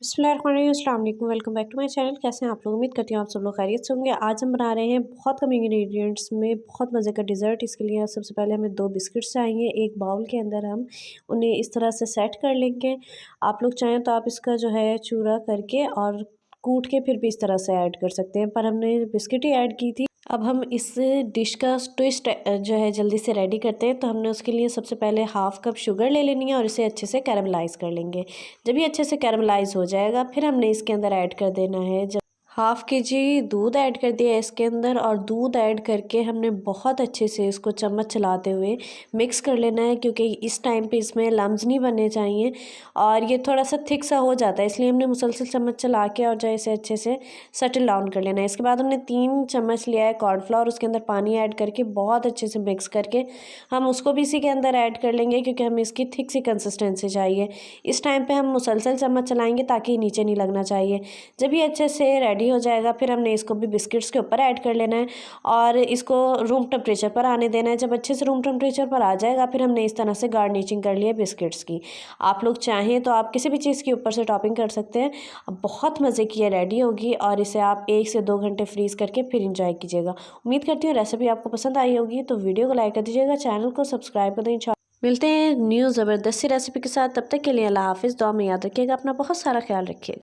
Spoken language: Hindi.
अस्सलाम वालेकुम, welcome back to my channel. कैसे हैं आप लोग? उम्मीद करती हूँ आप सब लोग खैरियत से होंगे। आज हम बना रहे हैं बहुत कम इंग्रेडिएंट्स में बहुत मज़े का डिज़र्ट। इसके लिए सबसे पहले हमें 2 बिस्किट्स चाहिए। एक बाउल के अंदर हम उन्हें इस तरह से सेट कर लेंगे। आप लोग चाहें तो आप इसका जो है चूरा करके और कूट के फिर भी इस तरह से ऐड कर सकते हैं, पर हमने बिस्किट ही ऐड की थी। अब हम इस डिश का ट्विस्ट जो है जल्दी से रेडी करते हैं। तो हमने उसके लिए सबसे पहले हाफ़ कप शुगर ले लेनी है और इसे अच्छे से कैरेमलाइज़ कर लेंगे। जब ये अच्छे से कैरेमलाइज़ हो जाएगा, फिर हमने इसके अंदर ऐड कर देना है हाफ़ केजी दूध ऐड कर दिया है इसके अंदर, और दूध ऐड करके हमने बहुत अच्छे से इसको चम्मच चलाते हुए मिक्स कर लेना है, क्योंकि इस टाइम पे इसमें लम्स नहीं बनने चाहिए और ये थोड़ा सा थिक सा हो जाता है, इसलिए हमने मुसलसल चम्मच चला के और जो है इसे अच्छे से सेटल डाउन कर लेना है। इसके बाद हमने 3 चम्मच लिया है कॉर्नफ्लोर, उसके अंदर पानी ऐड करके बहुत अच्छे से मिक्स करके हम उसको भी इसी के अंदर ऐड कर लेंगे, क्योंकि हमें इसकी थिक सी कंसिस्टेंसी चाहिए। इस टाइम पे हम मुसलसल चम्मच चलाएंगे ताकि नीचे नहीं लगना चाहिए। जब ये अच्छे से रेडी हो जाएगा, फिर हमने इसको भी बिस्किट्स के ऊपर ऐड कर लेना है और इसको रूम टेम्परेचर पर आने देना है। जब अच्छे से रूम टेम्परेचर पर आ जाएगा, फिर हमने इस तरह से गार्निशिंग कर ली है बिस्किट्स की। आप लोग चाहें तो आप किसी भी चीज़ के ऊपर से टॉपिंग कर सकते हैं। अब बहुत मज़े की ये रेडी होगी और इसे आप 1 से 2 घंटे फ्रीज़ करके फिर इंजॉय कीजिएगा। उम्मीद करती हूँ रेसिपी आपको पसंद आई होगी, तो वीडियो को लाइक कर दीजिएगा, चैनल को सब्सक्राइब कर दें। मिलते हैं न्यू ज़बरदस्ती रेसिपी के साथ। तब तक के लिए अल्लाह हाफ़िज़। दुआ में याद रखिएगा, अपना बहुत सारा ख्याल रखिएगा।